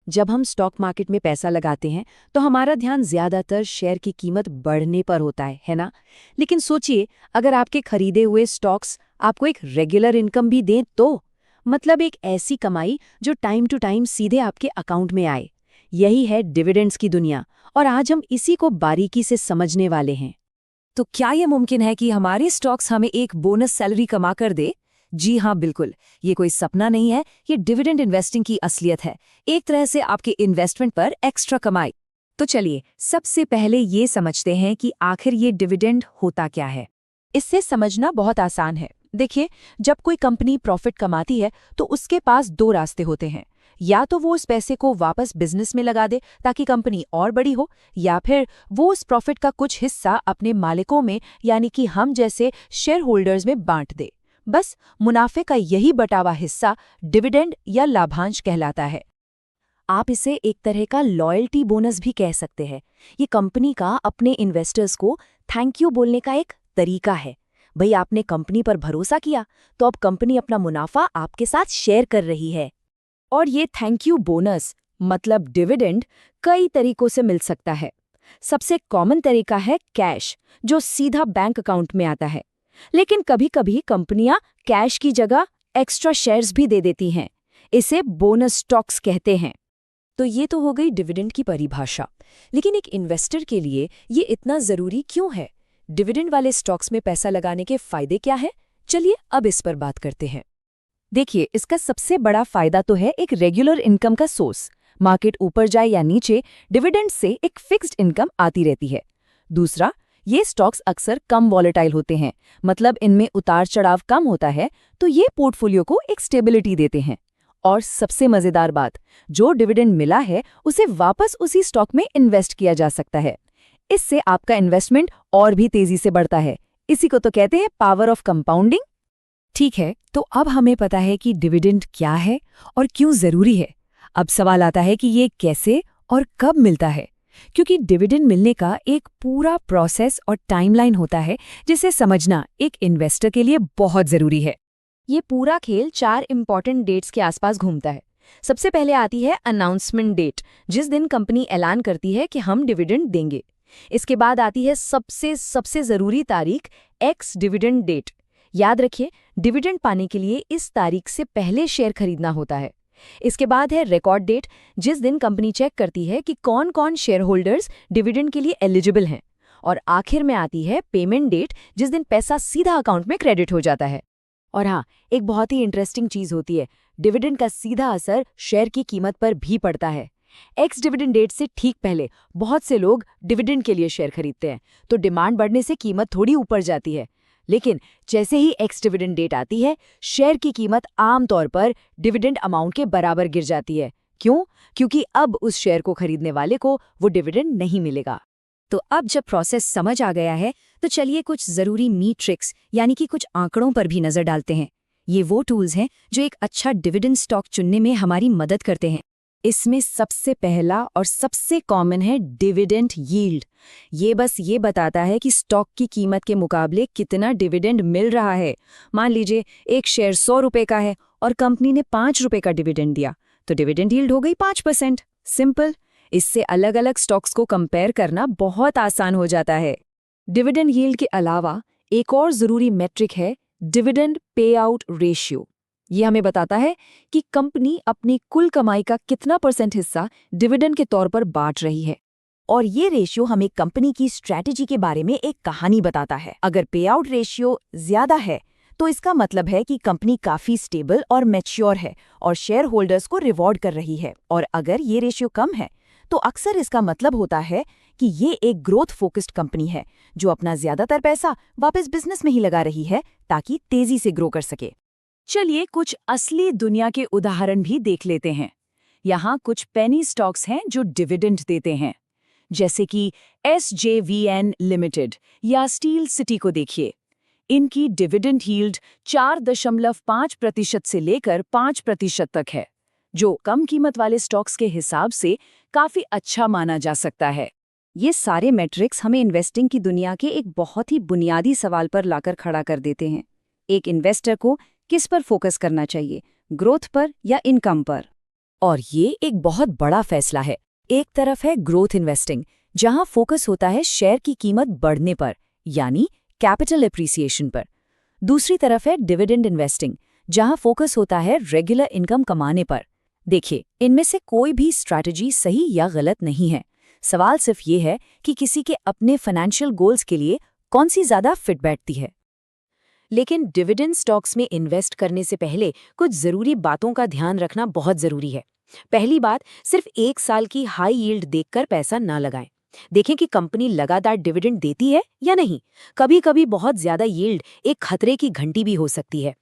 जब हम stock market में पैसा लगाते हैं तो हमारा ध्यान ज्यादातर शेयर की कीमत बढ़ने पर होता है ना? लेकिन सोचिए, अगर आपके खरीदे हुए स्टॉक्स आपको एक रेगुलर इनकम भी दें तो मतलब एक ऐसी कमाई जो टाइम टू टाइम सीधे आपके अकाउंट में आए। यही है डिविडेंड्स की दुनिया, और आज हम इसी को बारीकी से समझने वाले हैं। तो क्या यह मुमकिन है कि हमारे स्टॉक्स हमें एक बोनस सैलरी कमा कर दे? जी हाँ, बिल्कुल। ये कोई सपना नहीं है, ये डिविडेंड इन्वेस्टिंग की असलियत है। एक तरह से आपके इन्वेस्टमेंट पर एक्स्ट्रा कमाई। तो चलिए सबसे पहले ये समझते हैं कि आखिर ये डिविडेंड होता क्या है। इससे समझना बहुत आसान है। देखिए, जब कोई कंपनी प्रॉफिट कमाती है तो उसके पास दो रास्ते होते हैं। या तो वो उस पैसे को वापस बिजनेस में लगा दे ताकि कंपनी और बड़ी हो, या फिर वो उस प्रॉफिट का कुछ हिस्सा अपने मालिकों में यानी कि हम जैसे शेयर होल्डर्स में बांट दे। बस मुनाफे का यही बटावा हिस्सा डिविडेंड या लाभांश कहलाता है। आप इसे एक तरह का लॉयल्टी बोनस भी कह सकते हैं। ये कंपनी का अपने इन्वेस्टर्स को थैंक यू बोलने का एक तरीका है। भाई, आपने कंपनी पर भरोसा किया तो अब कंपनी अपना मुनाफा आपके साथ शेयर कर रही है। और ये थैंक यू बोनस मतलब डिविडेंड कई तरीकों से मिल सकता है। सबसे कॉमन तरीका है कैश, जो सीधा बैंक अकाउंट में आता है। लेकिन कभी-कभी कंपनियां कैश की जगह एक्स्ट्रा शेयर्स भी दे देती हैं। इसे बोनस स्टॉक्स कहते हैं। तो ये तो हो गई डिविडेंड की परिभाषा, लेकिन एक इन्वेस्टर के लिए ये इतना जरूरी क्यों है? डिविडेंड वाले स्टॉक्स में पैसा लगाने के फायदे क्या हैं? चलिए अब इस पर बात करते हैं। देखिए, इसका सबसे बड़ा फायदा तो है एक रेगुलर इनकम का सोर्स। मार्केट ऊपर जाए या नीचे, डिविडेंड से एक फिक्स्ड इनकम आती रहती है। दूसरा, ये स्टॉक्स अक्सर कम वॉलेटाइल होते हैं, मतलब इनमें उतार चढ़ाव कम होता है, तो ये पोर्टफोलियो को एक स्टेबिलिटी देते हैं। और सबसे मजेदार बात, जो डिविडेंड मिला है उसे वापस उसी स्टॉक में इन्वेस्ट किया जा सकता है। इससे आपका इन्वेस्टमेंट और भी तेजी से बढ़ता है। इसी को तो कहते हैं पावर ऑफ कंपाउंडिंग। ठीक है, तो अब हमें पता है कि डिविडेंड क्या है और क्यों जरूरी है। अब सवाल आता है कि ये कैसे और कब मिलता है, क्योंकि डिविडेंड मिलने का एक पूरा प्रोसेस और टाइमलाइन होता है जिसे समझना एक इन्वेस्टर के लिए बहुत जरूरी है। ये पूरा खेल 4 इंपॉर्टेंट डेट्स के आसपास घूमता है। सबसे पहले आती है अनाउंसमेंट डेट, जिस दिन कंपनी ऐलान करती है कि हम डिविडेंड देंगे। इसके बाद आती है सबसे जरूरी तारीख, एक्स डिविडेंड डेट। याद रखिए, डिविडेंड पाने के लिए इस तारीख से पहले शेयर खरीदना होता है। इसके बाद है रिकॉर्ड डेट, जिस दिन कंपनी चेक करती है कि कौन कौन शेयर होल्डर्स डिविडेंड के लिए एलिजिबल हैं। और आखिर में आती है पेमेंट डेट, जिस दिन पैसा सीधा अकाउंट में क्रेडिट हो जाता है। और हाँ, एक बहुत ही इंटरेस्टिंग चीज होती है, डिविडेंड का सीधा असर शेयर की कीमत पर भी पड़ता है। एक्स डिविडेंड डेट से ठीक पहले बहुत से लोग डिविडेंड के लिए शेयर खरीदते हैं, तो डिमांड बढ़ने से कीमत थोड़ी ऊपर जाती है। लेकिन जैसे ही एक्स डिविडेंड डेट आती है, शेयर की कीमत आमतौर पर डिविडेंड अमाउंट के बराबर गिर जाती है। क्यों? क्योंकि अब उस शेयर को खरीदने वाले को वो डिविडेंड नहीं मिलेगा। तो अब जब प्रोसेस समझ आ गया है, तो चलिए कुछ जरूरी मीट्रिक्स यानी कि कुछ आंकड़ों पर भी नजर डालते हैं। ये वो टूल्स हैं जो एक अच्छा डिविडेंड स्टॉक चुनने में हमारी मदद करते हैं। इसमें सबसे पहला और सबसे कॉमन है डिविडेंड यील्ड। ये बस ये बताता है कि स्टॉक की कीमत के मुकाबले कितना डिविडेंड मिल रहा है। मान लीजिए एक शेयर 100 रुपए का है और कंपनी ने 5 रुपए का डिविडेंड दिया, तो डिविडेंड यील्ड हो गई 5%। सिंपल। इससे अलग अलग स्टॉक्स को कंपेयर करना बहुत आसान हो जाता है। डिविडेंड यील्ड के अलावा एक और जरूरी मेट्रिक है डिविडेंड पे आउट रेशियो। ये हमें बताता है कि कंपनी अपनी कुल कमाई का कितना % हिस्सा डिविडेंड के तौर पर बांट रही है। और ये रेशियो हमें कंपनी की स्ट्रैटेजी के बारे में एक कहानी बताता है। अगर पे आउट रेशियो ज्यादा है तो इसका मतलब है कि कंपनी काफी स्टेबल और मैच्योर है और शेयर होल्डर्स को रिवॉर्ड कर रही है। और अगर ये रेशियो कम है तो अक्सर इसका मतलब होता है कि ये एक ग्रोथ फोकस्ड कंपनी है जो अपना ज्यादातर पैसा वापस बिजनेस में ही लगा रही है ताकि तेजी से ग्रो कर सके। चलिए कुछ असली दुनिया के उदाहरण भी देख लेते हैं। यहाँ कुछ पेनी स्टॉक्स हैं जो डिविडेंड देते हैं, जैसे कि SJVN लिमिटेड या स्टील सिटी को देखिए। इनकी डिविडेंड यील्ड 4.5% से लेकर 5% तक है, जो कम कीमत वाले स्टॉक्स के हिसाब से काफी अच्छा माना जा सकता है। ये सारे मैट्रिक्स हमें इन्वेस्टिंग की दुनिया के एक बहुत ही बुनियादी सवाल पर लाकर खड़ा कर देते हैं। एक इन्वेस्टर को किस पर फोकस करना चाहिए, ग्रोथ पर या इनकम पर? और ये एक बहुत बड़ा फैसला है। एक तरफ है ग्रोथ इन्वेस्टिंग, जहां फोकस होता है शेयर की कीमत बढ़ने पर, यानी कैपिटल एप्रिसिएशन पर। दूसरी तरफ है डिविडेंड इन्वेस्टिंग, जहां फोकस होता है रेगुलर इनकम कमाने पर। देखिए, इनमें से कोई भी स्ट्रैटेजी सही या गलत नहीं है। सवाल सिर्फ ये है कि किसी के अपने फाइनेंशियल गोल्स के लिए कौन सी ज़्यादा फिट बैठती है। लेकिन डिविडेंड स्टॉक्स में इन्वेस्ट करने से पहले कुछ ज़रूरी बातों का ध्यान रखना बहुत ज़रूरी है। पहली बात, सिर्फ 1 साल की हाई यील्ड देखकर पैसा ना लगाएं। देखें कि कंपनी लगातार डिविडेंड देती है या नहीं। कभी कभी बहुत ज़्यादा यील्ड एक खतरे की घंटी भी हो सकती है।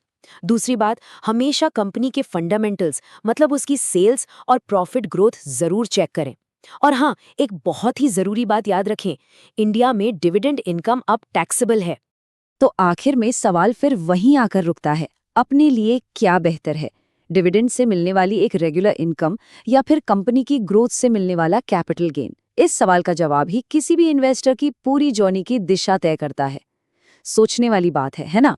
दूसरी बात, हमेशा कंपनी के फंडामेंटल्स मतलब उसकी सेल्स और प्रॉफिट ग्रोथ ज़रूर चेक करें। और हाँ, एक बहुत ही ज़रूरी बात याद रखें, इंडिया में डिविडेंड इनकम अब टैक्सेबल है। तो आखिर में सवाल फिर वहीं आकर रुकता है, अपने लिए क्या बेहतर है, डिविडेंड से मिलने वाली एक रेगुलर इनकम या फिर कंपनी की ग्रोथ से मिलने वाला कैपिटल गेन? इस सवाल का जवाब ही किसी भी इन्वेस्टर की पूरी जर्नी की दिशा तय करता है। सोचने वाली बात है ना?